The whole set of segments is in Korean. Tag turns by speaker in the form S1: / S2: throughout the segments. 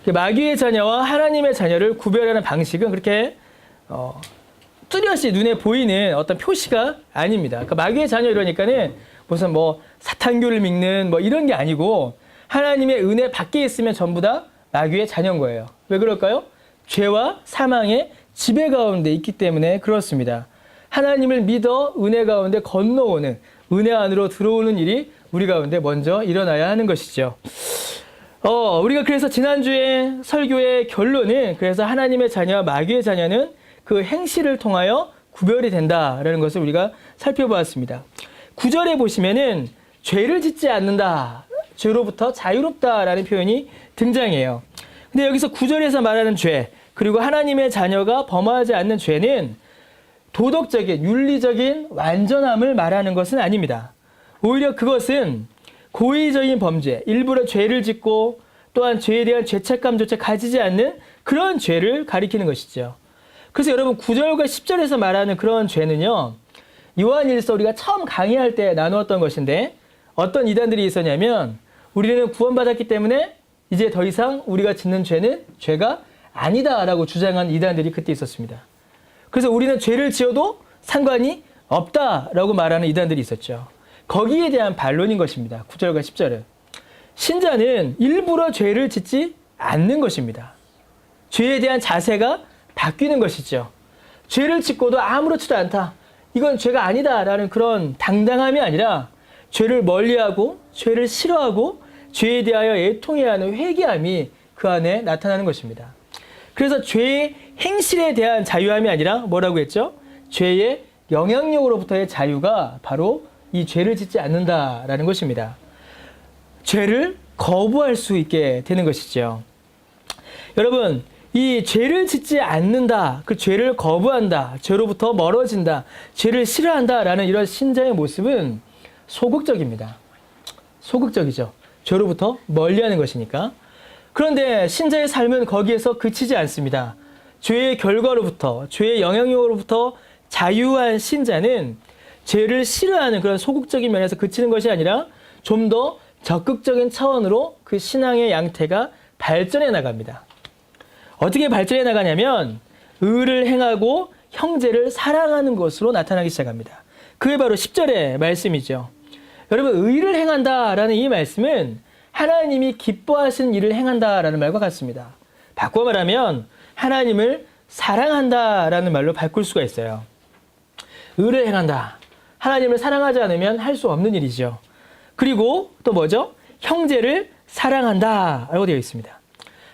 S1: 마귀의 자녀와 하나님의 자녀를 구별하는 방식은 그렇게 뚜렷이 눈에 보이는 어떤 표시가 아닙니다. 그러니까 마귀의 자녀 이러니까는 무슨 뭐 사탄교를 믿는 뭐 이런 게 아니고 하나님의 은혜 밖에 있으면 전부 다 마귀의 자녀인 거예요. 왜 그럴까요? 죄와 사망의 지배 가운데 있기 때문에 그렇습니다. 하나님을 믿어 은혜 가운데 건너오는, 은혜 안으로 들어오는 일이 우리 가운데 먼저 일어나야 하는 것이죠. 우리가 그래서 지난주에 설교의 결론은 그래서 하나님의 자녀와 마귀의 자녀는 그 행실을 통하여 구별이 된다라는 것을 우리가 살펴보았습니다. 9절에 보시면은 죄를 짓지 않는다, 죄로부터 자유롭다라는 표현이 등장해요. 근데 여기서 9절에서 말하는 죄, 그리고 하나님의 자녀가 범하지 않는 죄는 도덕적인, 윤리적인 완전함을 말하는 것은 아닙니다. 오히려 그것은 고의적인 범죄, 일부러 죄를 짓고 또한 죄에 대한 죄책감조차 가지지 않는 그런 죄를 가리키는 것이죠. 그래서 여러분 9절과 10절에서 말하는 그런 죄는요, 요한일서 우리가 처음 강의할 때 나누었던 것인데 어떤 이단들이 있었냐면 우리는 구원받았기 때문에 이제 더 이상 우리가 짓는 죄는 죄가 아니다라고 주장한 이단들이 그때 있었습니다. 그래서 우리는 죄를 지어도 상관이 없다라고 말하는 이단들이 있었죠. 거기에 대한 반론인 것입니다. 9절과 10절은. 신자는 일부러 죄를 짓지 않는 것입니다. 죄에 대한 자세가 바뀌는 것이죠. 죄를 짓고도 아무렇지도 않다, 이건 죄가 아니다라는 그런 당당함이 아니라 죄를 멀리하고 죄를 싫어하고 죄에 대하여 애통해야 하는 회개함이 그 안에 나타나는 것입니다. 그래서 죄의 행실에 대한 자유함이 아니라 뭐라고 했죠? 죄의 영향력으로부터의 자유가 바로 이 죄를 짓지 않는다라는 것입니다. 죄를 거부할 수 있게 되는 것이죠. 여러분, 이 죄를 짓지 않는다, 그 죄를 거부한다, 죄로부터 멀어진다, 죄를 싫어한다라는 이런 신자의 모습은 소극적입니다. 소극적이죠. 죄로부터 멀리하는 것이니까. 그런데 신자의 삶은 거기에서 그치지 않습니다. 죄의 결과로부터, 죄의 영향력으로부터 자유한 신자는 죄를 싫어하는 그런 소극적인 면에서 그치는 것이 아니라 좀 더 적극적인 차원으로 그 신앙의 양태가 발전해 나갑니다. 어떻게 발전해 나가냐면 의를 행하고 형제를 사랑하는 것으로 나타나기 시작합니다. 그게 바로 10절의 말씀이죠. 여러분, 의를 행한다라는 이 말씀은 하나님이 기뻐하시는 일을 행한다라는 말과 같습니다. 바꿔 말하면 하나님을 사랑한다라는 말로 바꿀 수가 있어요. 의를 행한다, 하나님을 사랑하지 않으면 할 수 없는 일이죠. 그리고 또 뭐죠? 형제를 사랑한다라고 되어 있습니다.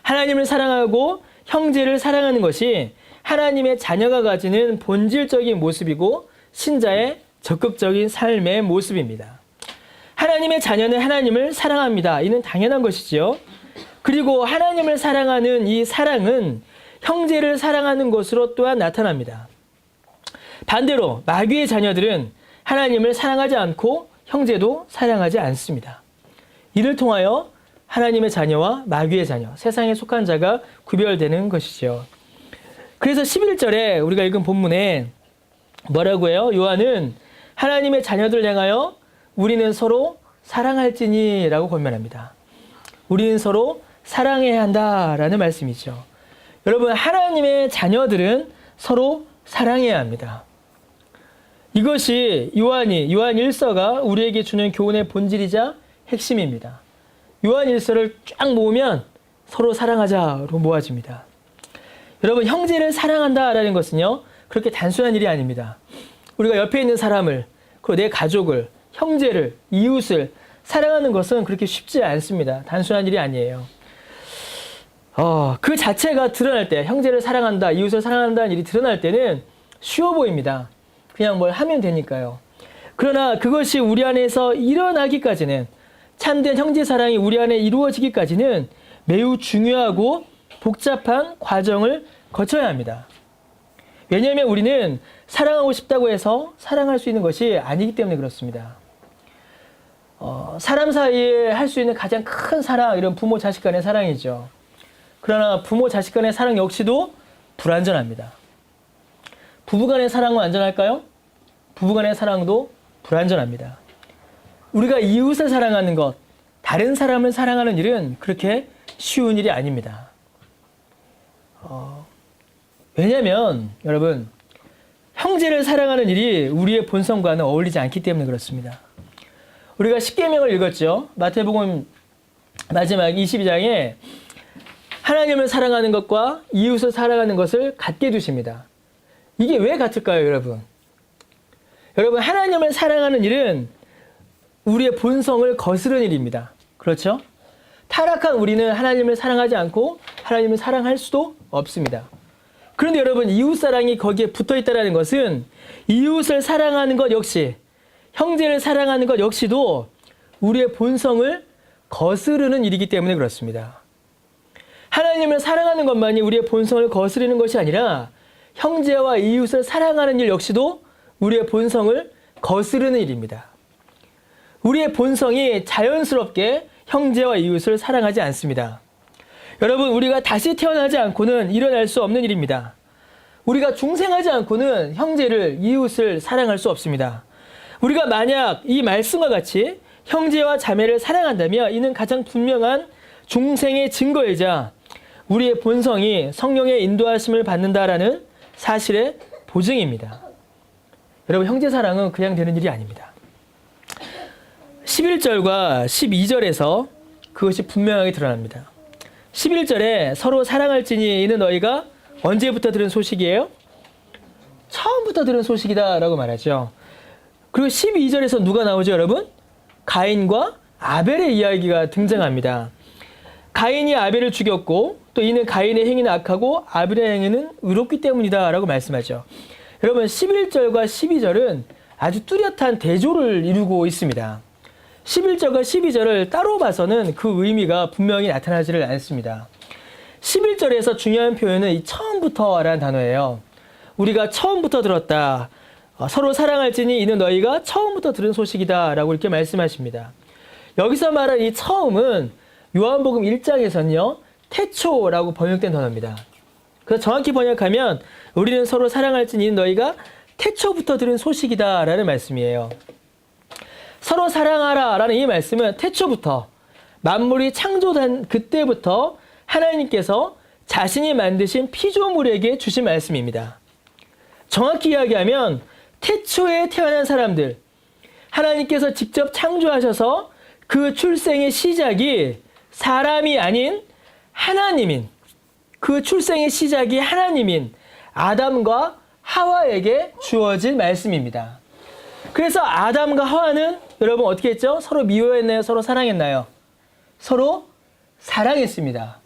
S1: 하나님을 사랑하고 형제를 사랑하는 것이 하나님의 자녀가 가지는 본질적인 모습이고 신자의 적극적인 삶의 모습입니다. 하나님의 자녀는 하나님을 사랑합니다. 이는 당연한 것이지요. 그리고 하나님을 사랑하는 이 사랑은 형제를 사랑하는 것으로 또한 나타납니다. 반대로 마귀의 자녀들은 하나님을 사랑하지 않고 형제도 사랑하지 않습니다. 이를 통하여 하나님의 자녀와 마귀의 자녀, 세상에 속한 자가 구별되는 것이죠. 그래서 11절에 우리가 읽은 본문에 뭐라고 해요? 요한은 하나님의 자녀들 향하여 우리는 서로 사랑할지니 라고 권면합니다. 우리는 서로 사랑해야 한다라는 말씀이죠. 여러분, 하나님의 자녀들은 서로 사랑해야 합니다. 이것이 요한 1서가 우리에게 주는 교훈의 본질이자 핵심입니다. 요한 1서를 쫙 모으면 서로 사랑하자로 모아집니다. 여러분, 형제를 사랑한다라는 것은요, 그렇게 단순한 일이 아닙니다. 우리가 옆에 있는 사람을, 그리고 내 가족을, 형제를, 이웃을 사랑하는 것은 그렇게 쉽지 않습니다. 단순한 일이 아니에요. 그 자체가 드러날 때, 형제를 사랑한다, 이웃을 사랑한다는 일이 드러날 때는 쉬워 보입니다. 그냥 뭘 하면 되니까요. 그러나 그것이 우리 안에서 일어나기까지는, 참된 형제 사랑이 우리 안에 이루어지기까지는 매우 중요하고 복잡한 과정을 거쳐야 합니다. 왜냐하면 우리는 사랑하고 싶다고 해서 사랑할 수 있는 것이 아니기 때문에 그렇습니다. 사람 사이에 할 수 있는 가장 큰 사랑, 이런 부모 자식 간의 사랑이죠. 그러나 부모 자식 간의 사랑 역시도 불완전합니다. 부부간의 사랑은 안전할까요? 부부간의 사랑도 불완전합니다. 우리가 이웃을 사랑하는 것, 다른 사람을 사랑하는 일은 그렇게 쉬운 일이 아닙니다. 왜냐하면 여러분 형제를 사랑하는 일이 우리의 본성과는 어울리지 않기 때문에 그렇습니다. 우리가 십계명을 읽었죠. 마태복음 마지막 22장에 하나님을 사랑하는 것과 이웃을 사랑하는 것을 같게 두십니다. 이게 왜 같을까요, 여러분? 여러분, 하나님을 사랑하는 일은 우리의 본성을 거스르는 일입니다. 그렇죠? 타락한 우리는 하나님을 사랑하지 않고 하나님을 사랑할 수도 없습니다. 그런데 여러분, 이웃사랑이 거기에 붙어있다는 것은 이웃을 사랑하는 것 역시, 형제를 사랑하는 것 역시도 우리의 본성을 거스르는 일이기 때문에 그렇습니다. 하나님을 사랑하는 것만이 우리의 본성을 거스르는 것이 아니라 형제와 이웃을 사랑하는 일 역시도 우리의 본성을 거스르는 일입니다. 우리의 본성이 자연스럽게 형제와 이웃을 사랑하지 않습니다. 여러분, 우리가 다시 태어나지 않고는 일어날 수 없는 일입니다. 우리가 중생하지 않고는 형제를, 이웃을 사랑할 수 없습니다. 우리가 만약 이 말씀과 같이 형제와 자매를 사랑한다면 이는 가장 분명한 중생의 증거이자 우리의 본성이 성령의 인도하심을 받는다라는 사실의 보증입니다. 여러분, 형제 사랑은 그냥 되는 일이 아닙니다. 11절과 12절에서 그것이 분명하게 드러납니다. 11절에 서로 사랑할지니 이는 너희가 언제부터 들은 소식이에요? 처음부터 들은 소식이다 라고 말하죠. 그리고 12절에서 누가 나오죠, 여러분? 가인과 아벨의 이야기가 등장합니다. 가인이 아벨을 죽였고 또 이는 가인의 행위는 악하고 아벨의 행위는 의롭기 때문이다 라고 말씀하죠. 여러분, 11절과 12절은 아주 뚜렷한 대조를 이루고 있습니다. 11절과 12절을 따로 봐서는 그 의미가 분명히 나타나지를 않습니다. 11절에서 중요한 표현은 이 처음부터라는 단어예요. 우리가 처음부터 들었다. 서로 사랑할지니 이는 너희가 처음부터 들은 소식이다 라고 이렇게 말씀하십니다. 여기서 말한 이 처음은 요한복음 1장에서는요 태초라고 번역된 단어입니다. 그래서 정확히 번역하면 우리는 서로 사랑할지니 너희가 태초부터 들은 소식이다 라는 말씀이에요. 서로 사랑하라 라는 이 말씀은 태초부터 만물이 창조된 그때부터 하나님께서 자신이 만드신 피조물에게 주신 말씀입니다. 정확히 이야기하면 태초에 태어난 사람들, 하나님께서 직접 창조하셔서 그 출생의 시작이 사람이 아닌 하나님인, 그 출생의 시작이 하나님인 아담과 하와에게 주어진 말씀입니다. 그래서 아담과 하와는 여러분 어떻게 했죠? 서로 미워했나요? 서로 사랑했나요? 서로 사랑했습니다.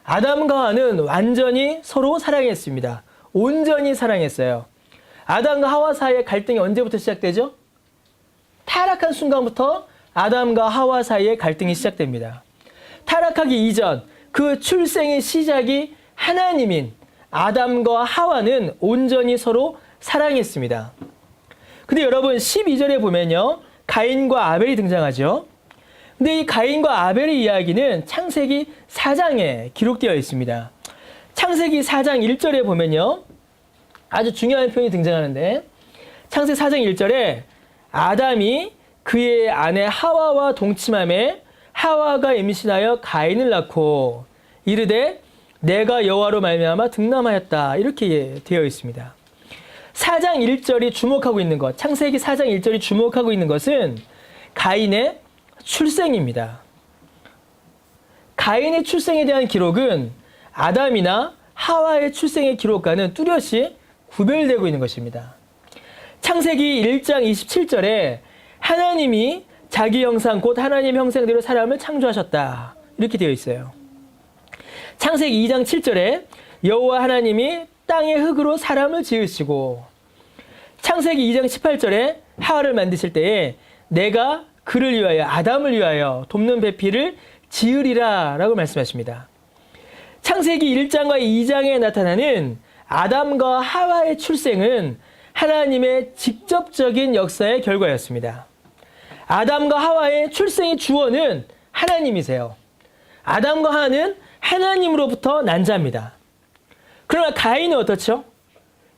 S1: 아담과 하와는 완전히 서로 사랑했습니다. 온전히 사랑했어요. 아담과 하와 사이의 갈등이 언제부터 시작되죠? 타락한 순간부터 아담과 하와 사이의 갈등이 시작됩니다. 타락하기 이전 그 출생의 시작이 하나님인 아담과 하와는 온전히 서로 사랑했습니다. 근데 여러분 12절에 보면요 가인과 아벨이 등장하죠. 근데 이 가인과 아벨의 이야기는 창세기 4장에 기록되어 있습니다. 창세기 4장 1절에 보면요 아주 중요한 표현이 등장하는데 창세기 4장 1절에 아담이 그의 아내 하와와 동침함에 하와가 임신하여 가인을 낳고 이르되 내가 여호와로 말미암아 등남하였다 이렇게 되어 있습니다. 4장 1절이 주목하고 있는 것, 창세기 4장 1절이 주목하고 있는 것은 가인의 출생입니다. 가인의 출생에 대한 기록은 아담이나 하와의 출생의 기록과는 뚜렷이 구별되고 있는 것입니다. 창세기 1장 27절에 하나님이 자기 형상 곧 하나님 형상대로 사람을 창조하셨다 이렇게 되어 있어요. 창세기 2장 7절에 여호와 하나님이 땅의 흙으로 사람을 지으시고 창세기 2장 18절에 하와를 만드실 때에 내가 그를 위하여 아담을 위하여 돕는 배필을 지으리라 라고 말씀하십니다. 창세기 1장과 2장에 나타나는 아담과 하와의 출생은 하나님의 직접적인 역사의 결과였습니다. 아담과 하와의 출생의 주원은 하나님이세요. 아담과 하와는 하나님으로부터 난 자입니다. 그러나 가인은 어떻죠?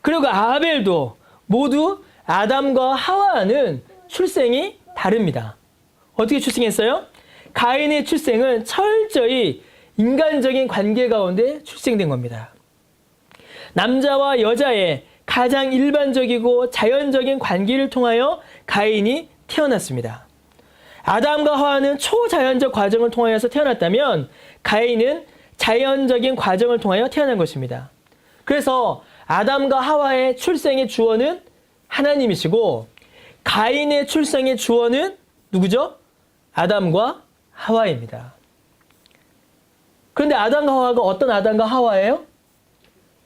S1: 그리고 아벨도 모두 아담과 하와는 출생이 다릅니다. 어떻게 출생했어요? 가인의 출생은 철저히 인간적인 관계 가운데 출생된 겁니다. 남자와 여자의 가장 일반적이고 자연적인 관계를 통하여 가인이 태어났습니다. 아담과 하와는 초자연적 과정을 통하여서 태어났다면 가인은 자연적인 과정을 통하여 태어난 것입니다. 그래서 아담과 하와의 출생의 주어는 하나님이시고 가인의 출생의 주어는 누구죠? 아담과 하와입니다. 그런데 아담과 하와가 어떤 아담과 하와예요?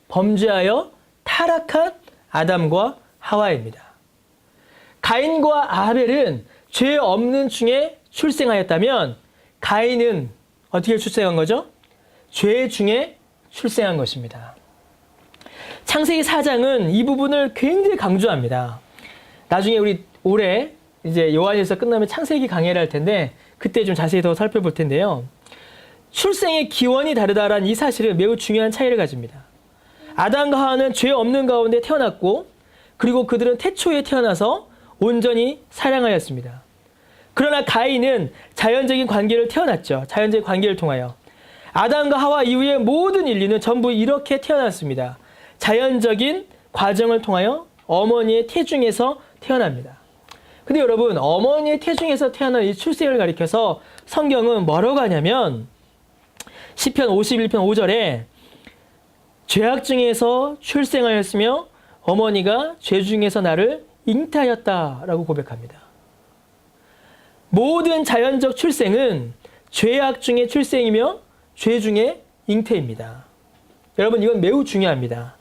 S1: 범죄하여 타락한 아담과 하와입니다. 가인과 아벨은 죄 없는 중에 출생하였다면 가인은 어떻게 출생한 거죠? 죄 중에 출생한 것입니다. 창세기 4장은 이 부분을 굉장히 강조합니다. 나중에 우리 올해 이제 요한일서 끝나면 창세기 강해를 할 텐데 그때 좀 자세히 더 살펴볼 텐데요. 출생의 기원이 다르다라는 이 사실은 매우 중요한 차이를 가집니다. 아담과 하와는 죄 없는 가운데 태어났고 그리고 그들은 태초에 태어나서 온전히 사랑하였습니다. 그러나 가인은 자연적인 관계를 태어났죠. 자연적인 관계를 통하여. 아담과 하와 이후의 모든 인류는 전부 이렇게 태어났습니다. 자연적인 과정을 통하여 어머니의 태중에서 태어납니다. 근데 여러분, 어머니의 태중에서 태어난 이 출생을 가리켜서 성경은 뭐라고 하냐면 시편 51편 5절에 죄악 중에서 출생하였으며 어머니가 죄 중에서 나를 잉태하였다라고 고백합니다. 모든 자연적 출생은 죄악 중의 출생이며 죄 중의 잉태입니다. 여러분, 이건 매우 중요합니다.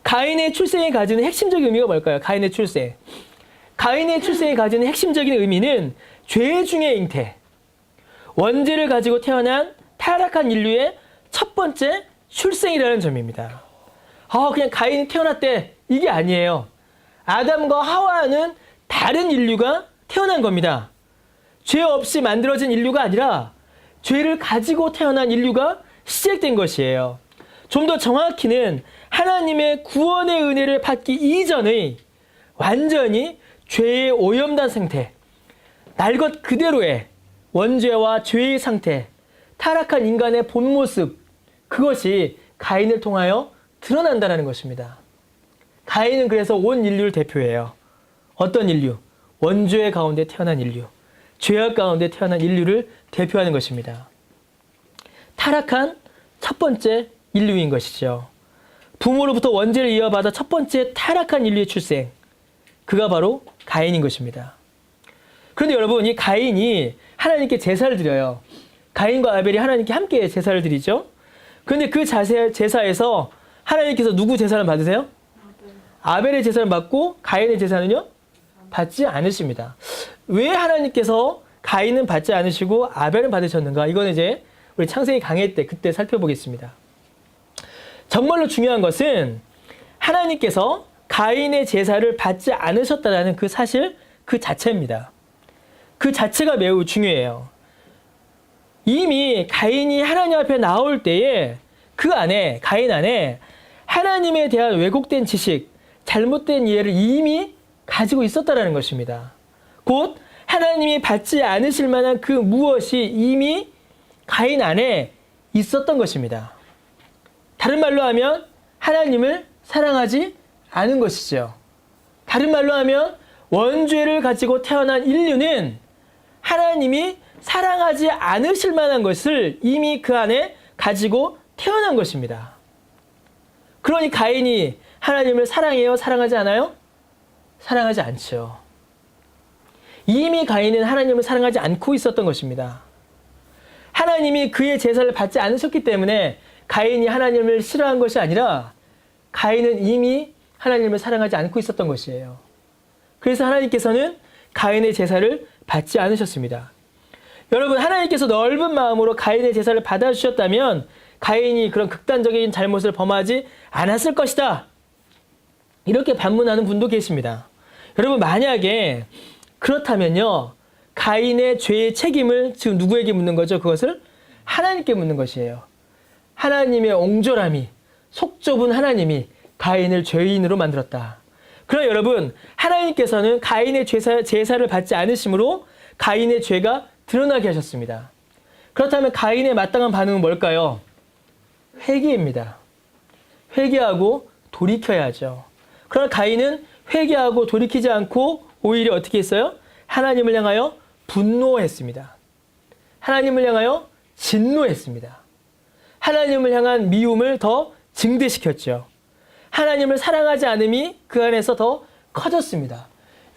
S1: 가인의 출생이 가지는 핵심적인 의미가 뭘까요? 가인의 출생. 가인의 출생이 가지는 핵심적인 의미는 죄 중의 잉태. 원죄를 가지고 태어난 타락한 인류의 첫 번째 출생이라는 점입니다. 그냥 가인이 태어났대. 이게 아니에요. 아담과 하와는 다른 인류가 태어난 겁니다. 죄 없이 만들어진 인류가 아니라 죄를 가지고 태어난 인류가 시작된 것이에요. 좀 더 정확히는 하나님의 구원의 은혜를 받기 이전의 완전히 죄에 오염된 상태, 날 것 그대로의 원죄와 죄의 상태, 타락한 인간의 본 모습, 그것이 가인을 통하여 드러난다는 것입니다. 가인은 그래서 온 인류를 대표해요. 어떤 인류? 원죄 가운데 태어난 인류, 죄악 가운데 태어난 인류를 대표하는 것입니다. 타락한 첫 번째 인류인 것이죠. 부모로부터 원죄를 이어받아 첫 번째 타락한 인류의 출생, 그가 바로 가인인 것입니다. 그런데 여러분, 이 가인이 하나님께 제사를 드려요. 가인과 아벨이 하나님께 함께 제사를 드리죠. 그런데 그 제사에서 하나님께서 누구 제사를 받으세요? 아벨의 제사를 받고 가인의 제사는요? 받지 않으십니다. 왜 하나님께서 가인은 받지 않으시고 아벨은 받으셨는가? 이거는 이제 우리 창세기 강해 때 그때 살펴보겠습니다. 정말로 중요한 것은 하나님께서 가인의 제사를 받지 않으셨다는 그 사실 그 자체입니다. 그 자체가 매우 중요해요. 이미 가인이 하나님 앞에 나올 때에 그 안에, 가인 안에 하나님에 대한 왜곡된 지식, 잘못된 이해를 이미 가지고 있었다는 것입니다. 곧 하나님이 받지 않으실 만한 그 무엇이 이미 가인 안에 있었던 것입니다. 다른 말로 하면 하나님을 사랑하지 않은 것이죠. 다른 말로 하면 원죄를 가지고 태어난 인류는 하나님이 사랑하지 않으실 만한 것을 이미 그 안에 가지고 태어난 것입니다. 그러니 가인이 하나님을 사랑해요? 사랑하지 않아요? 사랑하지 않죠. 이미 가인은 하나님을 사랑하지 않고 있었던 것입니다. 하나님이 그의 제사를 받지 않으셨기 때문에 가인이 하나님을 싫어한 것이 아니라 가인은 이미 하나님을 사랑하지 않고 있었던 것이에요. 그래서 하나님께서는 가인의 제사를 받지 않으셨습니다. 여러분, 하나님께서 넓은 마음으로 가인의 제사를 받아주셨다면 가인이 그런 극단적인 잘못을 범하지 않았을 것이다. 이렇게 반문하는 분도 계십니다. 여러분, 만약에 그렇다면요, 가인의 죄의 책임을 지금 누구에게 묻는 거죠? 그것을 하나님께 묻는 것이에요. 하나님의 옹졸함이, 속 좁은 하나님이 가인을 죄인으로 만들었다. 그러나 여러분, 하나님께서는 가인의 제사를 받지 않으심으로 가인의 죄가 드러나게 하셨습니다. 그렇다면 가인의 마땅한 반응은 뭘까요? 회개입니다. 회개하고 돌이켜야죠. 그러나 가인은 회개하고 돌이키지 않고 오히려 어떻게 했어요? 하나님을 향하여 분노했습니다. 하나님을 향하여 진노했습니다. 하나님을 향한 미움을 더 증대시켰죠. 하나님을 사랑하지 않음이 그 안에서 더 커졌습니다.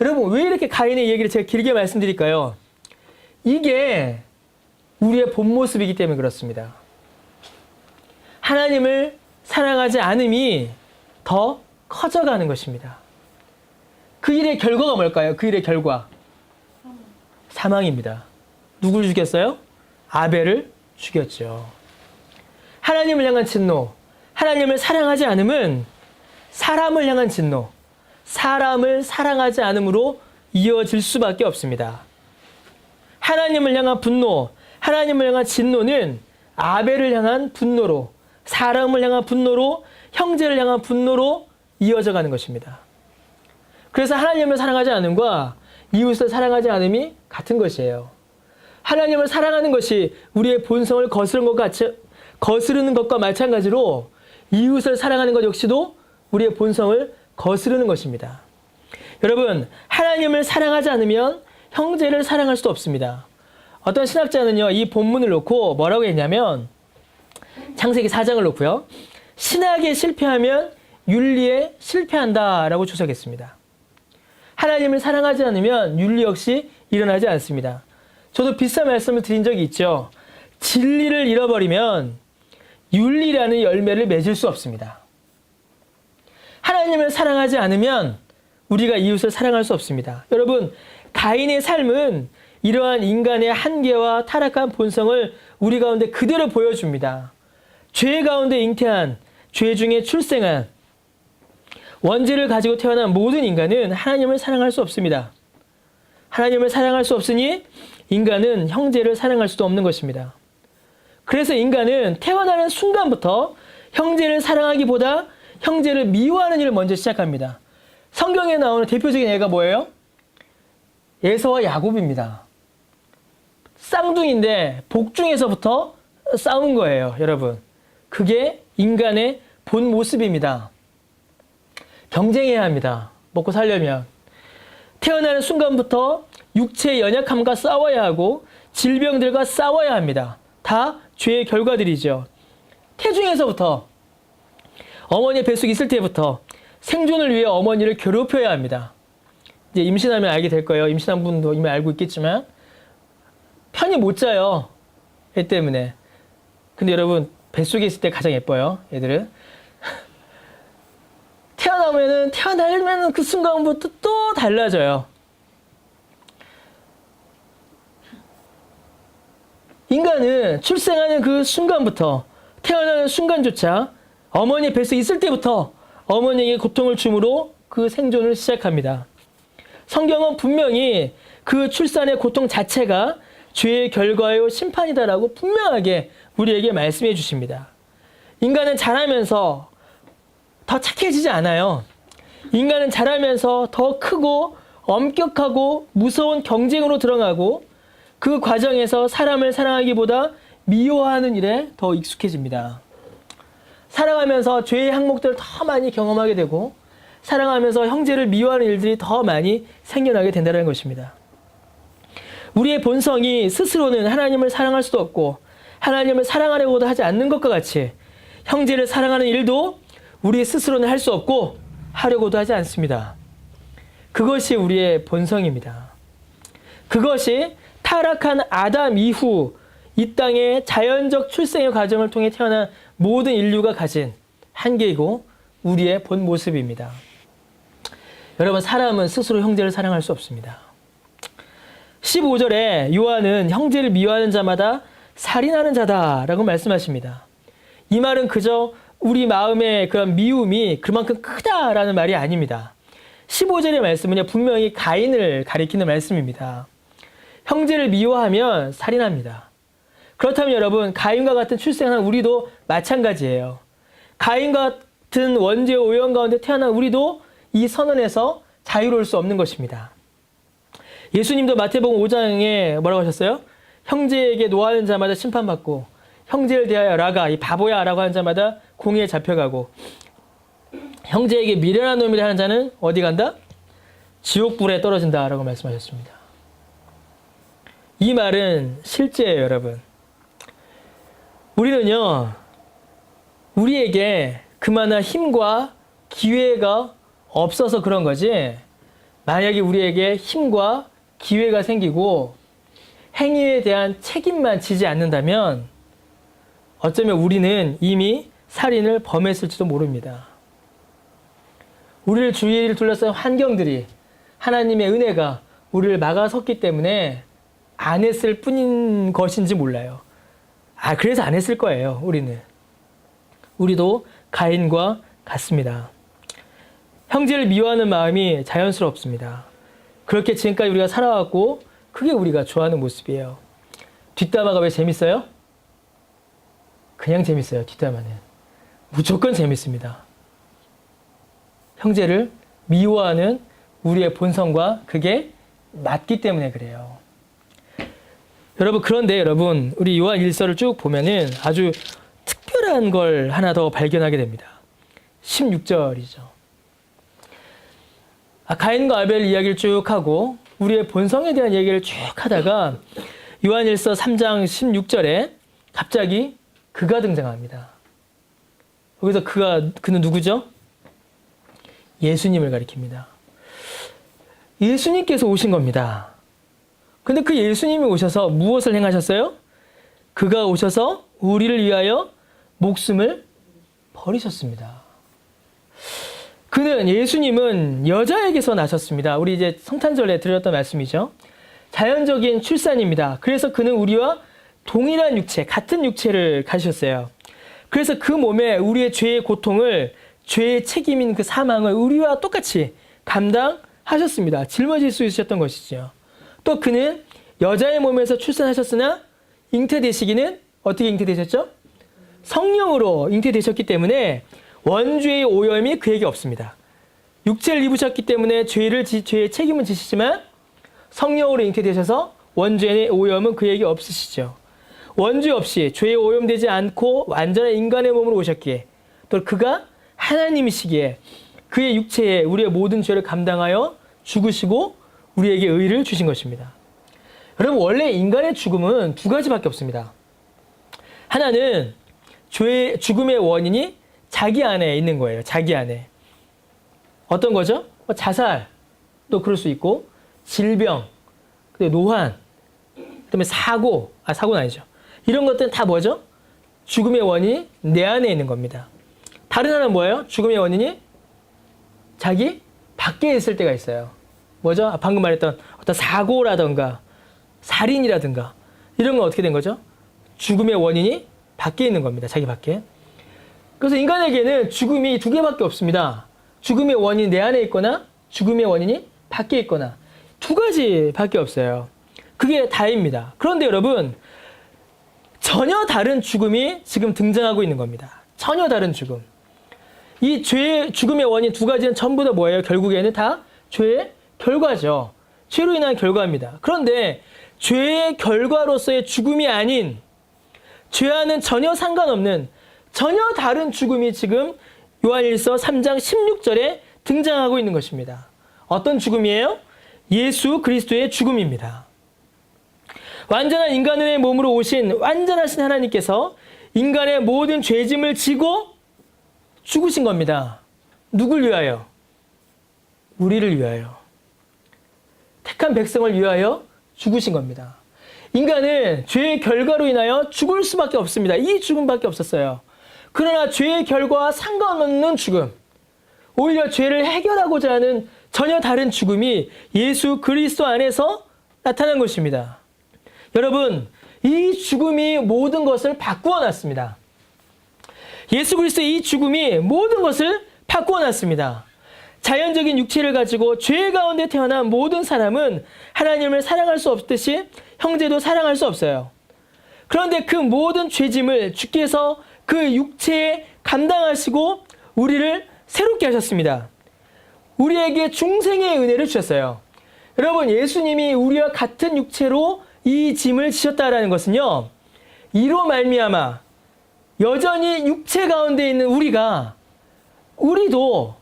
S1: 여러분, 왜 이렇게 가인의 얘기를 제가 길게 말씀드릴까요? 이게 우리의 본 모습이기 때문에 그렇습니다. 하나님을 사랑하지 않음이 더 커져가는 것입니다. 그 일의 결과가 뭘까요? 그 일의 결과. 사망입니다. 누굴 죽였어요? 아벨을 죽였죠. 하나님을 향한 진노, 하나님을 사랑하지 않음은 사람을 향한 진노, 사람을 사랑하지 않음으로 이어질 수밖에 없습니다. 하나님을 향한 분노, 하나님을 향한 진노는 아벨을 향한 분노로, 사람을 향한 분노로, 형제를 향한 분노로 이어져 가는 것입니다. 그래서 하나님을 사랑하지 않음과 이웃을 사랑하지 않음이 같은 것이에요. 하나님을 사랑하는 것이 우리의 본성을 거스르는 것과 마찬가지로 이웃을 사랑하는 것 역시도 우리의 본성을 거스르는 것입니다. 여러분, 하나님을 사랑하지 않으면 형제를 사랑할 수도 없습니다. 어떤 신학자는요, 이 본문을 놓고 뭐라고 했냐면, 창세기 4장을 놓고요, 신학에 실패하면 윤리에 실패한다라고 주석했습니다. 하나님을 사랑하지 않으면 윤리 역시 일어나지 않습니다. 저도 비슷한 말씀을 드린 적이 있죠. 진리를 잃어버리면 윤리라는 열매를 맺을 수 없습니다. 하나님을 사랑하지 않으면 우리가 이웃을 사랑할 수 없습니다. 여러분, 가인의 삶은 이러한 인간의 한계와 타락한 본성을 우리 가운데 그대로 보여줍니다. 죄 가운데 잉태한, 죄 중에 출생한, 원죄를 가지고 태어난 모든 인간은 하나님을 사랑할 수 없습니다. 하나님을 사랑할 수 없으니 인간은 형제를 사랑할 수도 없는 것입니다. 그래서 인간은 태어나는 순간부터 형제를 사랑하기보다 형제를 미워하는 일을 먼저 시작합니다. 성경에 나오는 대표적인 예가 뭐예요? 에서와 야곱입니다. 쌍둥이인데 복중에서부터 싸운 거예요, 여러분. 그게 인간의 본 모습입니다. 경쟁해야 합니다. 먹고 살려면. 태어나는 순간부터 육체의 연약함과 싸워야 하고 질병들과 싸워야 합니다. 다 죄의 결과들이죠. 태중에서부터, 어머니의 뱃속에 있을 때부터 생존을 위해 어머니를 괴롭혀야 합니다. 이제 임신하면 알게 될 거예요. 임신한 분도 이미 알고 있겠지만 편히 못 자요. 애 때문에. 근데 여러분, 뱃속에 있을 때 가장 예뻐요, 애들은. 태어나면 그 순간부터 또 달라져요. 인간은 출생하는 그 순간부터, 태어나는 순간조차 어머니의 뱃속에 있을 때부터 어머니에게 고통을 주므로 그 생존을 시작합니다. 성경은 분명히 그 출산의 고통 자체가 죄의 결과요 심판이다라고 분명하게 우리에게 말씀해 주십니다. 인간은 자라면서 더 착해지지 않아요. 인간은 자라면서 더 크고 엄격하고 무서운 경쟁으로 들어가고 그 과정에서 사람을 사랑하기보다 미워하는 일에 더 익숙해집니다. 살아가면서 죄의 항목들을 더 많이 경험하게 되고 사랑하면서 형제를 미워하는 일들이 더 많이 생겨나게 된다는 것입니다. 우리의 본성이 스스로는 하나님을 사랑할 수도 없고 하나님을 사랑하려고도 하지 않는 것과 같이 형제를 사랑하는 일도 우리 스스로는 할 수 없고 하려고도 하지 않습니다. 그것이 우리의 본성입니다. 그것이 타락한 아담 이후 이 땅의 자연적 출생의 과정을 통해 태어난 모든 인류가 가진 한계이고 우리의 본 모습입니다. 여러분, 사람은 스스로 형제를 사랑할 수 없습니다. 15절에 요한은 형제를 미워하는 자마다 살인하는 자다라고 말씀하십니다. 이 말은 그저 우리 마음의 그런 미움이 그만큼 크다라는 말이 아닙니다. 15절의 말씀은요, 분명히 가인을 가리키는 말씀입니다. 형제를 미워하면 살인합니다. 그렇다면 여러분, 가인과 같은 출생한 우리도 마찬가지예요. 가인과 같은 원죄 오염 가운데 태어난 우리도 이 선언에서 자유로울 수 없는 것입니다. 예수님도 마태복음 5장에 뭐라고 하셨어요? 형제에게 노하는 자마다 심판받고 형제를 대하여 라가 이 바보야 라고 하는 자마다 공의에 잡혀가고 형제에게 미련한 놈이라 하는 자는 어디 간다? 지옥불에 떨어진다라고 말씀하셨습니다. 이 말은 실제예요, 여러분. 우리는요, 우리에게 그만한 힘과 기회가 없어서 그런 거지, 만약에 우리에게 힘과 기회가 생기고 행위에 대한 책임만 지지 않는다면 어쩌면 우리는 이미 살인을 범했을지도 모릅니다. 우리를 주위를 둘러싼 환경들이 하나님의 은혜가 우리를 막아섰기 때문에 안 했을 뿐인 것인지 몰라요. 그래서 안 했을 거예요, 우리는. 우리도 가인과 같습니다. 형제를 미워하는 마음이 자연스럽습니다. 그렇게 지금까지 우리가 살아왔고 그게 우리가 좋아하는 모습이에요. 뒷담화가 왜 재밌어요? 그냥 재밌어요, 뒷담화는. 무조건 재밌습니다. 형제를 미워하는 우리의 본성과 그게 맞기 때문에 그래요. 여러분, 그런데 여러분, 우리 요한 1서를 쭉 보면은 아주 특별한 걸 하나 더 발견하게 됩니다. 16절이죠. 가인과 아벨 이야기를 쭉 하고 우리의 본성에 대한 얘기를 쭉 하다가 요한 1서 3장 16절에 갑자기 그가 등장합니다. 여기서 그는 누구죠? 예수님을 가리킵니다. 예수님께서 오신 겁니다. 근데 그 예수님이 오셔서 무엇을 행하셨어요? 그가 오셔서 우리를 위하여 목숨을 버리셨습니다. 예수님은 여자에게서 나셨습니다. 우리 이제 성탄절에 드렸던 말씀이죠. 자연적인 출산입니다. 그래서 그는 우리와 동일한 육체, 같은 육체를 가지셨어요. 그래서 그 몸에 우리의 죄의 고통을, 죄의 책임인 그 사망을 우리와 똑같이 감당하셨습니다. 짊어질 수 있으셨던 것이죠. 또 그는 여자의 몸에서 출산하셨으나 잉태되시기는 어떻게 잉태되셨죠? 성령으로 잉태되셨기 때문에 원죄의 오염이 그에게 없습니다. 육체를 입으셨기 때문에 죄의 책임은 지시지만 성령으로 잉태되셔서 원죄의 오염은 그에게 없으시죠. 원죄 없이 죄에 오염되지 않고 완전한 인간의 몸으로 오셨기에 또 그가 하나님이시기에 그의 육체에 우리의 모든 죄를 감당하여 죽으시고 우리에게 의를 주신 것입니다. 여러분, 원래 인간의 죽음은 두 가지밖에 없습니다. 하나는 죽음의 원인이 자기 안에 있는 거예요. 자기 안에. 어떤 거죠? 자살도 그럴 수 있고, 질병, 노환, 그다음에 사고는 아니죠. 이런 것들은 다 뭐죠? 죽음의 원인이 내 안에 있는 겁니다. 다른 하나는 뭐예요? 죽음의 원인이 자기 밖에 있을 때가 있어요. 뭐죠? 방금 말했던 어떤 사고라든가 살인이라든가 이런 건 어떻게 된 거죠? 죽음의 원인이 밖에 있는 겁니다. 자기 밖에. 그래서 인간에게는 죽음이 두 개밖에 없습니다. 죽음의 원인이 내 안에 있거나 죽음의 원인이 밖에 있거나 두 가지밖에 없어요. 그게 다입니다. 그런데 여러분, 전혀 다른 죽음이 지금 등장하고 있는 겁니다. 전혀 다른 죽음. 이 죽음의 원인 두 가지는 전부 다 뭐예요? 결국에는 다 죄의 결과죠. 죄로 인한 결과입니다. 그런데 죄의 결과로서의 죽음이 아닌, 죄와는 전혀 상관없는 전혀 다른 죽음이 지금 요한일서 3장 16절에 등장하고 있는 것입니다. 어떤 죽음이에요? 예수 그리스도의 죽음입니다. 완전한 인간의 몸으로 오신 완전하신 하나님께서 인간의 모든 죄짐을 지고 죽으신 겁니다. 누굴 위하여? 우리를 위하여. 택한 백성을 위하여 죽으신 겁니다. 인간은 죄의 결과로 인하여 죽을 수밖에 없습니다. 이 죽음밖에 없었어요. 그러나 죄의 결과와 상관없는 죽음, 오히려 죄를 해결하고자 하는 전혀 다른 죽음이 예수 그리스도 안에서 나타난 것입니다. 여러분, 이 죽음이 모든 것을 바꾸어 놨습니다. 예수 그리스도의 이 죽음이 모든 것을 바꾸어 놨습니다. 자연적인 육체를 가지고 죄 가운데 태어난 모든 사람은 하나님을 사랑할 수 없듯이 형제도 사랑할 수 없어요. 그런데 그 모든 죄짐을 주께서 그 육체에 감당하시고 우리를 새롭게 하셨습니다. 우리에게 중생의 은혜를 주셨어요. 여러분, 예수님이 우리와 같은 육체로 이 짐을 지셨다라는 것은요, 이로 말미암아 여전히 육체 가운데 있는 우리도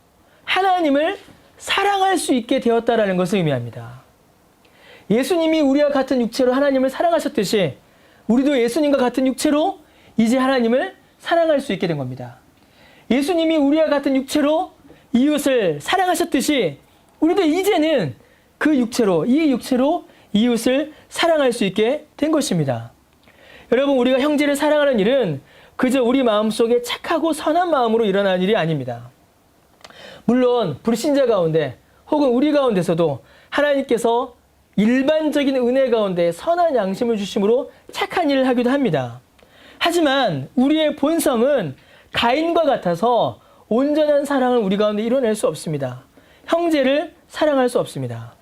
S1: 하나님을 사랑할 수 있게 되었다라는 것을 의미합니다. 예수님이 우리와 같은 육체로 하나님을 사랑하셨듯이 우리도 예수님과 같은 육체로 이제 하나님을 사랑할 수 있게 된 겁니다. 예수님이 우리와 같은 육체로 이웃을 사랑하셨듯이 우리도 이제는 이 육체로 이웃을 사랑할 수 있게 된 것입니다. 여러분, 우리가 형제를 사랑하는 일은 그저 우리 마음속에 착하고 선한 마음으로 일어나는 일이 아닙니다. 물론 불신자 가운데 혹은 우리 가운데서도 하나님께서 일반적인 은혜 가운데 선한 양심을 주심으로 착한 일을 하기도 합니다. 하지만 우리의 본성은 가인과 같아서 온전한 사랑을 우리 가운데 이뤄낼 수 없습니다. 형제를 사랑할 수 없습니다.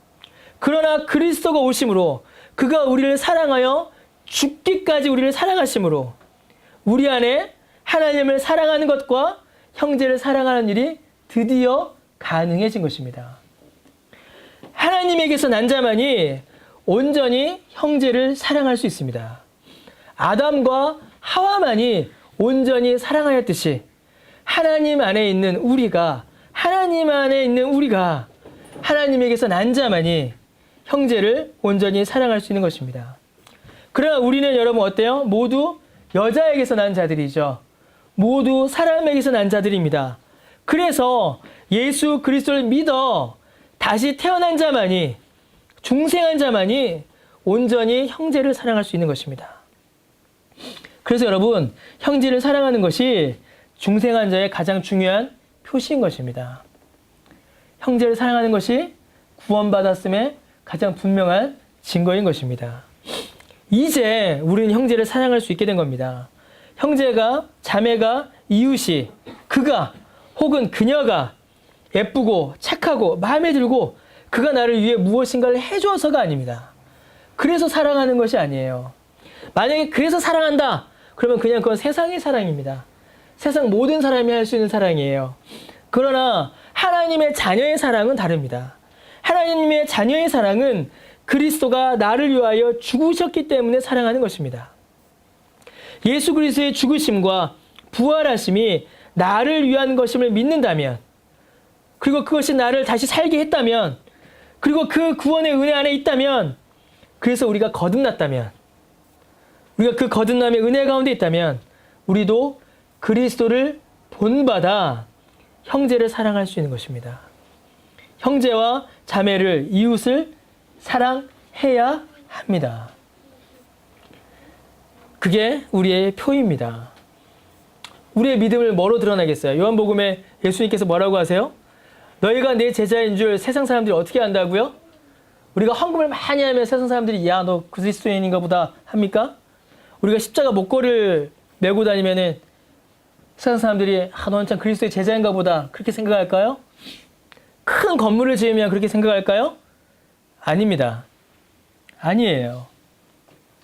S1: 그러나 그리스도가 오심으로 그가 우리를 사랑하여 죽기까지 우리를 사랑하심으로 우리 안에 하나님을 사랑하는 것과 형제를 사랑하는 일이 드디어 가능해진 것입니다. 하나님에게서 난 자만이 온전히 형제를 사랑할 수 있습니다. 아담과 하와만이 온전히 사랑하였듯이 하나님 안에 있는 우리가 하나님에게서 난 자만이 형제를 온전히 사랑할 수 있는 것입니다. 그러나 우리는 여러분 어때요? 모두 여자에게서 난 자들이죠. 모두 사람에게서 난 자들입니다. 그래서 예수 그리스도를 믿어 다시 태어난 자만이, 중생한 자만이 온전히 형제를 사랑할 수 있는 것입니다. 그래서 여러분, 형제를 사랑하는 것이 중생한 자의 가장 중요한 표시인 것입니다. 형제를 사랑하는 것이 구원받았음의 가장 분명한 증거인 것입니다. 이제 우리는 형제를 사랑할 수 있게 된 겁니다. 형제가, 자매가, 이웃이, 그가 혹은 그녀가 예쁘고 착하고 마음에 들고 그가 나를 위해 무엇인가를 해줘서가 아닙니다. 그래서 사랑하는 것이 아니에요. 만약에 그래서 사랑한다, 그러면 그냥 그건 세상의 사랑입니다. 세상 모든 사람이 할 수 있는 사랑이에요. 그러나 하나님의 자녀의 사랑은 다릅니다. 하나님의 자녀의 사랑은 그리스도가 나를 위하여 죽으셨기 때문에 사랑하는 것입니다. 예수 그리스도의 죽으심과 부활하심이 나를 위한 것임을 믿는다면, 그리고 그것이 나를 다시 살게 했다면, 그리고 그 구원의 은혜 안에 있다면, 그래서 우리가 거듭났다면, 우리가 그 거듭남의 은혜 가운데 있다면 우리도 그리스도를 본받아 형제를 사랑할 수 있는 것입니다. 형제와 자매를, 이웃을 사랑해야 합니다. 그게 우리의 표입니다. 우리의 믿음을 뭐로 드러나겠어요? 요한복음에 예수님께서 뭐라고 하세요? 너희가 내 제자인 줄 세상 사람들이 어떻게 안다고요? 우리가 헌금을 많이 하면 세상 사람들이 야, 너 그리스도인인가 보다 합니까? 우리가 십자가 목걸이를 메고 다니면은 세상 사람들이 너는 참 그리스도의 제자인가 보다 그렇게 생각할까요? 큰 건물을 지으면 그렇게 생각할까요? 아닙니다. 아니에요.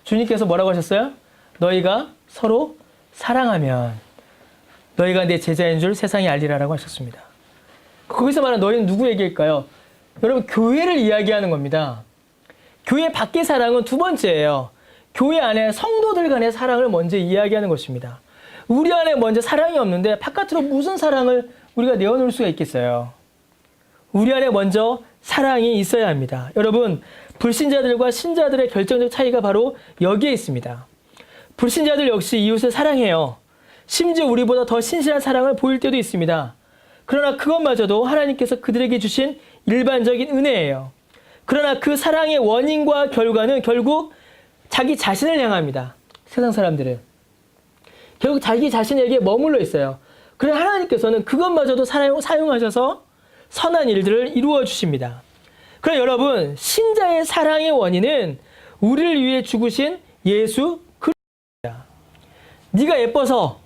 S1: 주님께서 뭐라고 하셨어요? 너희가 서로 사랑하면 너희가 내 제자인 줄 세상이 알리라라고 하셨습니다. 거기서 말하는 너희는 누구 얘기일까요? 여러분, 교회를 이야기하는 겁니다. 교회 밖의 사랑은 두 번째예요. 교회 안에 성도들 간의 사랑을 먼저 이야기하는 것입니다. 우리 안에 먼저 사랑이 없는데 바깥으로 무슨 사랑을 우리가 내어놓을 수가 있겠어요? 우리 안에 먼저 사랑이 있어야 합니다. 여러분, 불신자들과 신자들의 결정적 차이가 바로 여기에 있습니다. 불신자들 역시 이웃을 사랑해요. 심지어 우리보다 더 신실한 사랑을 보일 때도 있습니다. 그러나 그것마저도 하나님께서 그들에게 주신 일반적인 은혜예요. 그러나 그 사랑의 원인과 결과는 결국 자기 자신을 향합니다. 세상 사람들은. 결국 자기 자신에게 머물러 있어요. 그래서 하나님께서는 그것마저도 사용하셔서 선한 일들을 이루어 주십니다. 그럼 여러분, 신자의 사랑의 원인은 우리를 위해 죽으신 예수 그리스도입니다. 네가 예뻐서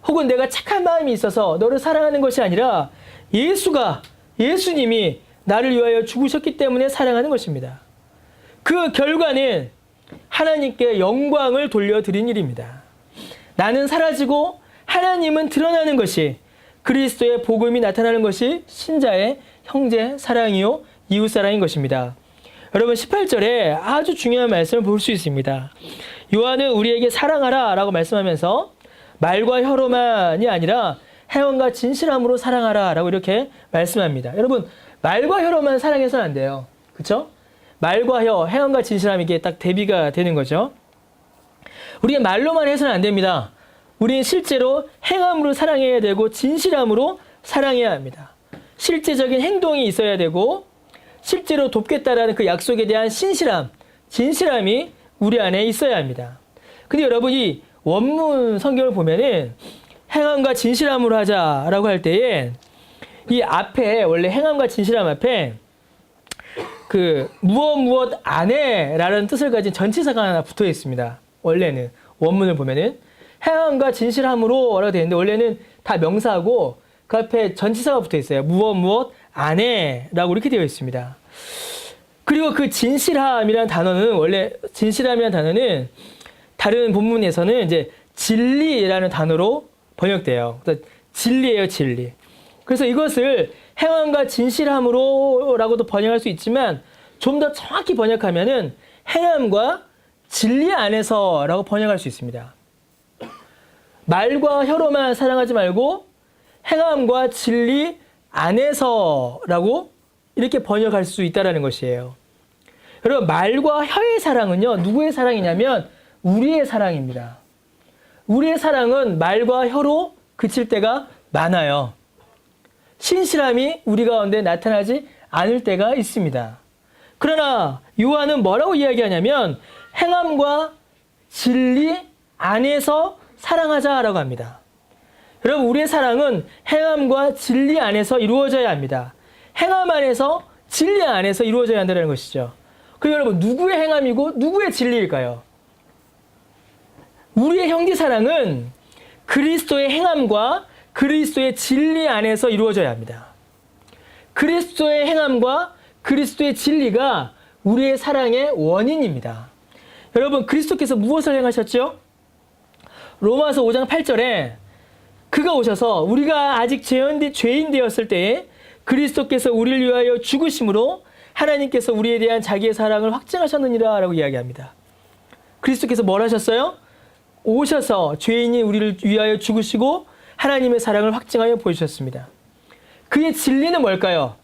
S1: 혹은 내가 착한 마음이 있어서 너를 사랑하는 것이 아니라 예수님이 나를 위하여 죽으셨기 때문에 사랑하는 것입니다. 그 결과는 하나님께 영광을 돌려드린 일입니다. 나는 사라지고 하나님은 드러나는 것이, 그리스도의 복음이 나타나는 것이 신자의 형제 사랑이요 이웃 사랑인 것입니다. 여러분 18절에 아주 중요한 말씀을 볼 수 있습니다. 요한은 우리에게 사랑하라 라고 말씀하면서 말과 혀로만이 아니라 행함과 진실함으로 사랑하라 라고 이렇게 말씀합니다. 여러분 말과 혀로만 사랑해서는 안 돼요. 그렇죠? 말과 혀, 행함과 진실함 이게 딱 대비가 되는 거죠. 우리가 말로만 해서는 안 됩니다. 우리는 실제로 행함으로 사랑해야 되고 진실함으로 사랑해야 합니다. 실제적인 행동이 있어야 되고 실제로 돕겠다라는 그 약속에 대한 신실함, 진실함이 우리 안에 있어야 합니다. 근데 여러분이 원문 성경을 보면은 행함과 진실함으로 하자라고 할 때에 이 앞에 원래 행함과 진실함 앞에 그 무엇 안에라는 뜻을 가진 전치사가 하나 붙어 있습니다. 원래는 원문을 보면은 행함과 진실함으로라고 되어 있는데 원래는 다 명사하고 그 앞에 전치사가 붙어 있어요. 무엇 안에라고 이렇게 되어 있습니다. 그리고 그 진실함이라는 단어는 원래 진실함이라는 단어는 다른 본문에서는 이제 진리라는 단어로 번역돼요. 그래서 진리예요, 진리. 그래서 이것을 행함과 진실함으로라고도 번역할 수 있지만 좀 더 정확히 번역하면은 행함과 진리 안에서라고 번역할 수 있습니다. 말과 혀로만 사랑하지 말고 행함과 진리 안에서라고 이렇게 번역할 수 있다는 것이에요. 여러분 말과 혀의 사랑은요. 누구의 사랑이냐면 우리의 사랑입니다. 우리의 사랑은 말과 혀로 그칠 때가 많아요. 신실함이 우리 가운데 나타나지 않을 때가 있습니다. 그러나 요한은 뭐라고 이야기하냐면 행함과 진리 안에서 사랑하자라고 합니다. 여러분 우리의 사랑은 행함과 진리 안에서 이루어져야 합니다. 행함 안에서 진리 안에서 이루어져야 한다는 것이죠. 그럼 여러분 누구의 행함이고 누구의 진리일까요? 우리의 형제 사랑은 그리스도의 행함과 그리스도의 진리 안에서 이루어져야 합니다. 그리스도의 행함과 그리스도의 진리가 우리의 사랑의 원인입니다. 여러분 그리스도께서 무엇을 행하셨죠? 로마서 5장 8절에 그가 오셔서 우리가 아직 죄인 되었을 때에 그리스도께서 우리를 위하여 죽으심으로 하나님께서 우리에 대한 자기의 사랑을 확증하셨느니라 라고 이야기합니다. 그리스도께서 뭘 하셨어요? 오셔서 죄인이 우리를 위하여 죽으시고 하나님의 사랑을 확증하여 보여주셨습니다. 그의 진리는 뭘까요?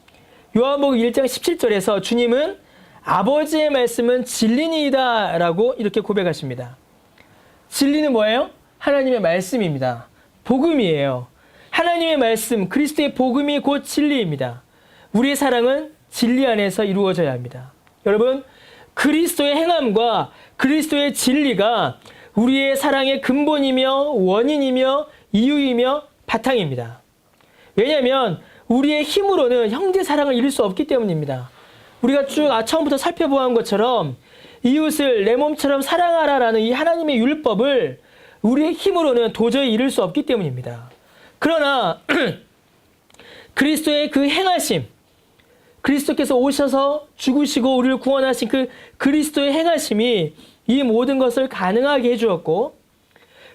S1: 요한복음 1장 17절에서 주님은 아버지의 말씀은 진리니이다 라고 이렇게 고백하십니다. 진리는 뭐예요? 하나님의 말씀입니다. 복음이에요. 하나님의 말씀, 그리스도의 복음이 곧 진리입니다. 우리의 사랑은 진리 안에서 이루어져야 합니다. 여러분, 그리스도의 행함과 그리스도의 진리가 우리의 사랑의 근본이며 원인이며 이유이며 바탕입니다. 왜냐하면 우리의 힘으로는 형제 사랑을 이룰 수 없기 때문입니다. 우리가 쭉 처음부터 살펴보았던 것처럼 이웃을 내 몸처럼 사랑하라라는 이 하나님의 율법을 우리의 힘으로는 도저히 이룰 수 없기 때문입니다. 그러나 그리스도의 그 행하심, 그리스도께서 오셔서 죽으시고 우리를 구원하신 그 그리스도의 행하심이 이 모든 것을 가능하게 해주었고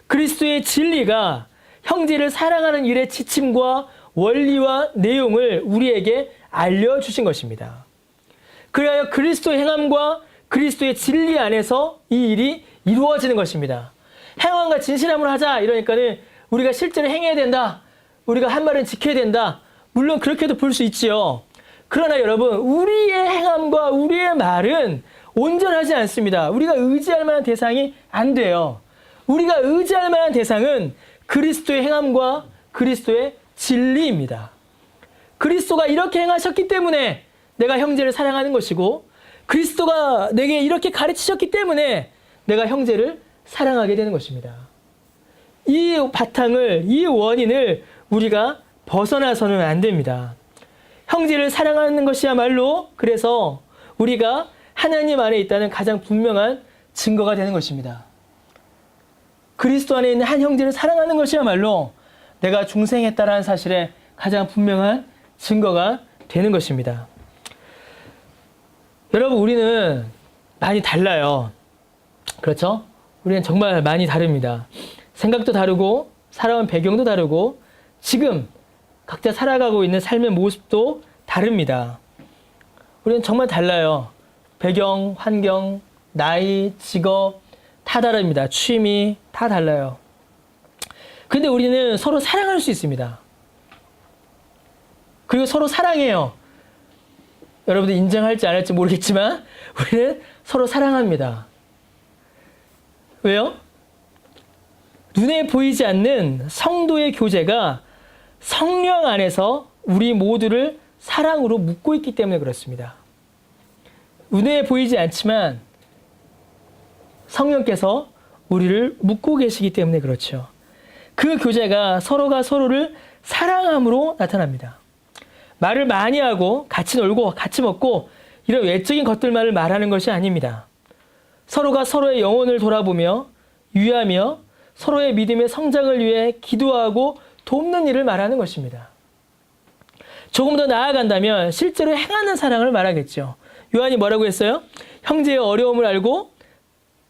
S1: 그리스도의 진리가 형제를 사랑하는 일의 지침과 원리와 내용을 우리에게 알려주신 것입니다. 그리하여 그리스도의 행함과 그리스도의 진리 안에서 이 일이 이루어지는 것입니다. 행함과 진실함으로 하자 이러니까는 우리가 실제로 행해야 된다. 우리가 한 말은 지켜야 된다. 물론 그렇게도 볼 수 있지요. 그러나 여러분 우리의 행함과 우리의 말은 온전하지 않습니다. 우리가 의지할 만한 대상이 안 돼요. 우리가 의지할 만한 대상은 그리스도의 행함과 그리스도의 진리입니다. 그리스도가 이렇게 행하셨기 때문에 내가 형제를 사랑하는 것이고 그리스도가 내게 이렇게 가르치셨기 때문에 내가 형제를 사랑하게 되는 것입니다. 이 바탕을, 이 원인을 우리가 벗어나서는 안 됩니다. 형제를 사랑하는 것이야말로 그래서 우리가 하나님 안에 있다는 가장 분명한 증거가 되는 것입니다. 그리스도 안에 있는 한 형제를 사랑하는 것이야말로 내가 중생했다라는 사실에 가장 분명한 증거가 되는 것입니다. 여러분 우리는 많이 달라요. 그렇죠? 우리는 정말 많이 다릅니다. 생각도 다르고 살아온 배경도 다르고 지금 각자 살아가고 있는 삶의 모습도 다릅니다. 우리는 정말 달라요. 배경, 환경, 나이, 직업 다 다릅니다. 취미 다 달라요. 근데 우리는 서로 사랑할 수 있습니다. 그리고 서로 사랑해요. 여러분들 인정할지 안 할지 모르겠지만 우리는 서로 사랑합니다. 왜요? 눈에 보이지 않는 성도의 교제가 성령 안에서 우리 모두를 사랑으로 묶고 있기 때문에 그렇습니다. 눈에 보이지 않지만 성령께서 우리를 묶고 계시기 때문에 그렇죠. 그 교제가 서로가 서로를 사랑함으로 나타납니다. 말을 많이 하고 같이 놀고 같이 먹고 이런 외적인 것들만을 말하는 것이 아닙니다. 서로가 서로의 영혼을 돌아보며 위하며 서로의 믿음의 성장을 위해 기도하고 돕는 일을 말하는 것입니다. 조금 더 나아간다면 실제로 행하는 사랑을 말하겠죠. 요한이 뭐라고 했어요? 형제의 어려움을 알고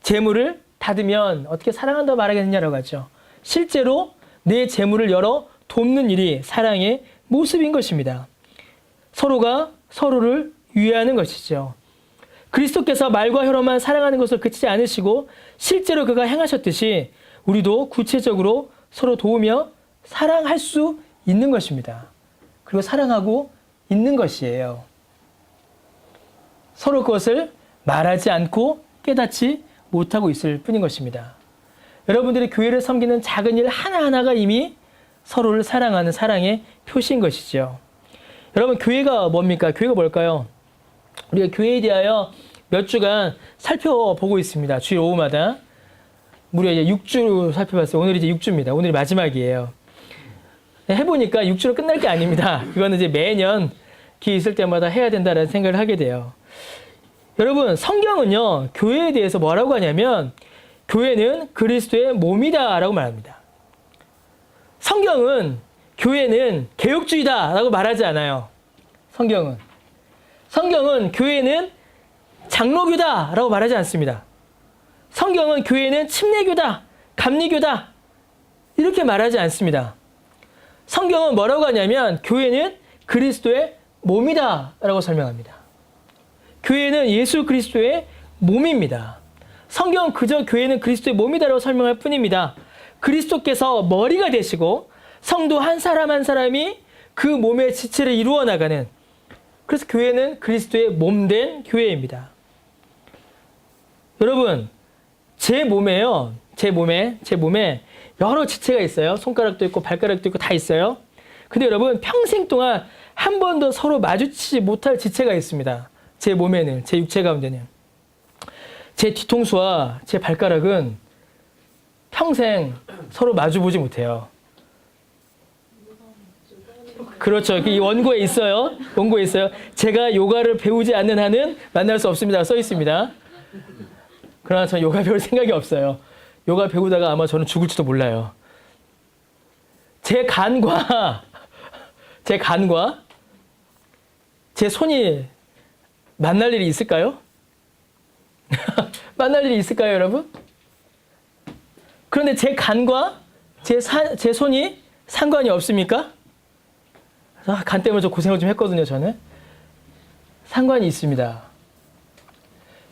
S1: 재물을 닫으면 어떻게 사랑한다고 말하겠느냐라고 하죠. 실제로 내 재물을 열어 돕는 일이 사랑의 모습인 것입니다. 서로가 서로를 위하는 것이죠. 그리스도께서 말과 혀로만 사랑하는 것을 그치지 않으시고 실제로 그가 행하셨듯이 우리도 구체적으로 서로 도우며 사랑할 수 있는 것입니다. 그리고 사랑하고 있는 것이에요. 서로 그것을 말하지 않고 깨닫지 못하고 있을 뿐인 것입니다. 여러분들이 교회를 섬기는 작은 일 하나하나가 이미 서로를 사랑하는 사랑의 표시인 것이죠. 여러분, 교회가 뭡니까? 교회가 뭘까요? 우리가 교회에 대하여 몇 주간 살펴보고 있습니다. 주일 오후마다. 무려 이제 6주 살펴봤어요. 오늘 이제 6주입니다. 오늘이 마지막이에요. 해보니까 6주로 끝날 게 아닙니다. 그거는 이제 매년 기회 있을 때마다 해야 된다는 생각을 하게 돼요. 여러분, 성경은요, 교회에 대해서 뭐라고 하냐면, 교회는 그리스도의 몸이다 라고 말합니다. 성경은 교회는 개혁주의다 라고 말하지 않아요. 성경은 교회는 장로교다 라고 말하지 않습니다. 성경은 교회는 침례교다, 감리교다 이렇게 말하지 않습니다. 성경은 뭐라고 하냐면 교회는 그리스도의 몸이다 라고 설명합니다. 교회는 예수 그리스도의 몸입니다. 성경은 그저 교회는 그리스도의 몸이다 라고 설명할 뿐입니다. 그리스도께서 머리가 되시고 성도 한 사람 한 사람이 그 몸의 지체를 이루어 나가는, 그래서 교회는 그리스도의 몸된 교회입니다. 여러분, 제 몸에 여러 지체가 있어요. 손가락도 있고 발가락도 있고 다 있어요. 근데 여러분, 평생 동안 한 번도 서로 마주치지 못할 지체가 있습니다. 제 몸에는, 제 육체 가운데는. 제 뒤통수와 제 발가락은 평생 서로 마주보지 못해요. 그렇죠. 이 원고에 있어요. 제가 요가를 배우지 않는 한은 만날 수 없습니다. 써 있습니다. 그러나 저는 요가 배울 생각이 없어요. 요가 배우다가 아마 저는 죽을지도 몰라요. 제 간과 제 손이 만날 일이 있을까요? 만날 일이 있을까요, 여러분? 그런데 제 간과 제 손이 상관이 없습니까? 간 때문에 저 고생을 좀 했거든요, 저는. 상관이 있습니다.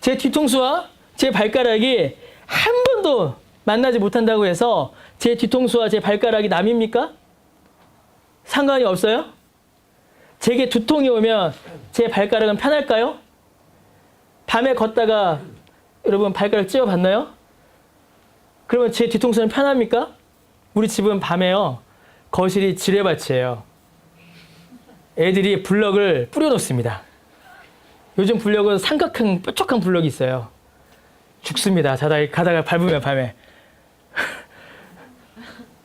S1: 제 뒤통수와 제 발가락이 한 번도 만나지 못한다고 해서 제 뒤통수와 제 발가락이 남입니까? 상관이 없어요? 제게 두통이 오면 제 발가락은 편할까요? 밤에 걷다가 여러분 발가락 찧어봤나요? 그러면 제 뒤통수는 편합니까? 우리 집은 밤에요, 거실이 지뢰밭이에요. 애들이 블럭을 뿌려놓습니다. 요즘 블럭은 삼각형 뾰족한 블럭이 있어요. 죽습니다. 가다가 밟으면 밤에.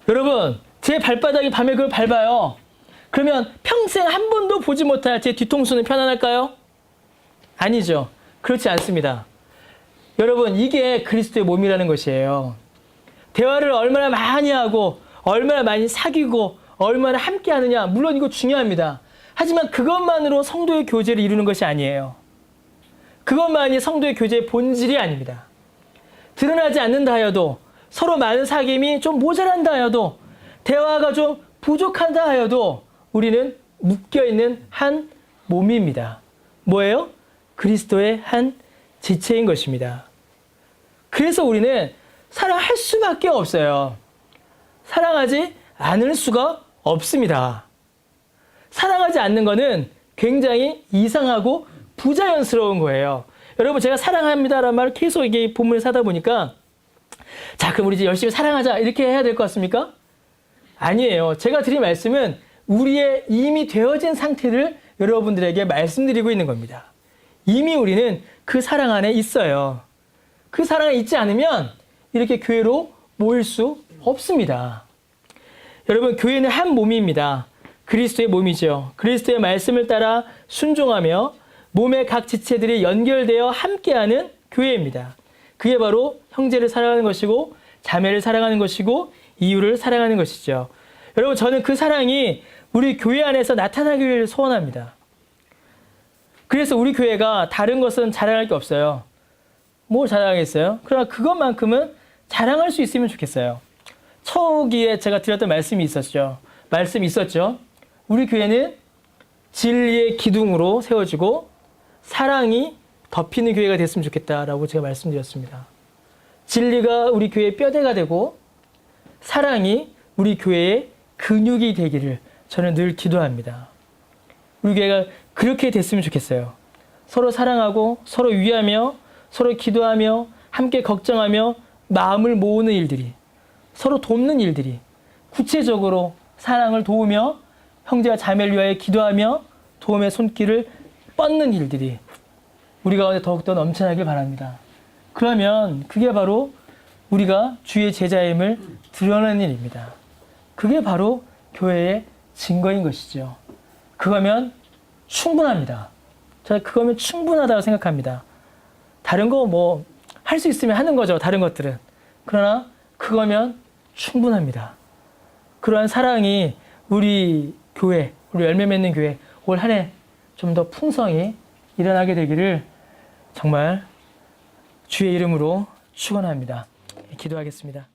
S1: 여러분, 제 발바닥이 밤에 그걸 밟아요. 그러면 평생 한 번도 보지 못할 제 뒤통수는 편안할까요? 아니죠. 그렇지 않습니다. 여러분, 이게 그리스도의 몸이라는 것이에요. 대화를 얼마나 많이 하고 얼마나 많이 사귀고 얼마나 함께 하느냐, 물론 이거 중요합니다. 하지만 그것만으로 성도의 교제를 이루는 것이 아니에요. 그것만이 성도의 교제의 본질이 아닙니다. 드러나지 않는다 하여도, 서로 많은 사귐이 좀 모자란다 하여도, 대화가 좀 부족한다 하여도 우리는 묶여있는 한 몸입니다. 뭐예요? 그리스도의 한 지체인 것입니다. 그래서 우리는 사랑할 수밖에 없어요. 사랑하지 않을 수가 없습니다. 사랑하지 않는 것은 굉장히 이상하고 부자연스러운 거예요. 여러분, 제가 사랑합니다라는 말을 계속 이게 본문에 사다 보니까, 자, 그럼 우리 이제 열심히 사랑하자 이렇게 해야 될 것 같습니까? 아니에요. 제가 드린 말씀은 우리의 이미 되어진 상태를 여러분들에게 말씀드리고 있는 겁니다. 이미 우리는 그 사랑 안에 있어요. 그 사랑에 있지 않으면 이렇게 교회로 모일 수 없습니다. 여러분, 교회는 한 몸입니다. 그리스도의 몸이죠. 그리스도의 말씀을 따라 순종하며 몸의 각 지체들이 연결되어 함께하는 교회입니다. 그게 바로 형제를 사랑하는 것이고 자매를 사랑하는 것이고 이웃을 사랑하는 것이죠. 여러분, 저는 그 사랑이 우리 교회 안에서 나타나기를 소원합니다. 그래서 우리 교회가 다른 것은 자랑할 게 없어요. 뭘 자랑하겠어요? 그러나 그것만큼은 자랑할 수 있으면 좋겠어요. 초기에 제가 드렸던 말씀이 있었죠. 우리 교회는 진리의 기둥으로 세워지고 사랑이 덮이는 교회가 됐으면 좋겠다라고 제가 말씀드렸습니다. 진리가 우리 교회의 뼈대가 되고 사랑이 우리 교회의 근육이 되기를 저는 늘 기도합니다. 우리 교회가 그렇게 됐으면 좋겠어요. 서로 사랑하고 서로 위하며 서로 기도하며 함께 걱정하며 마음을 모으는 일들이, 서로 돕는 일들이, 구체적으로 사랑을 도우며 형제와 자매를 위하여 기도하며 도움의 손길을 뻗는 일들이 우리 가운데 더욱더 넘쳐나길 바랍니다. 그러면 그게 바로 우리가 주의 제자임을 드러내는 일입니다. 그게 바로 교회의 증거인 것이죠. 그거면 충분합니다. 저는 그거면 충분하다고 생각합니다. 다른 거 뭐 할 수 있으면 하는 거죠. 다른 것들은. 그러나 그거면 충분합니다. 그러한 사랑이 우리 교회, 우리 열매 맺는 교회 올 한 해 좀 더 풍성히 일어나게 되기를 정말 주의 이름으로 축원합니다. 기도하겠습니다.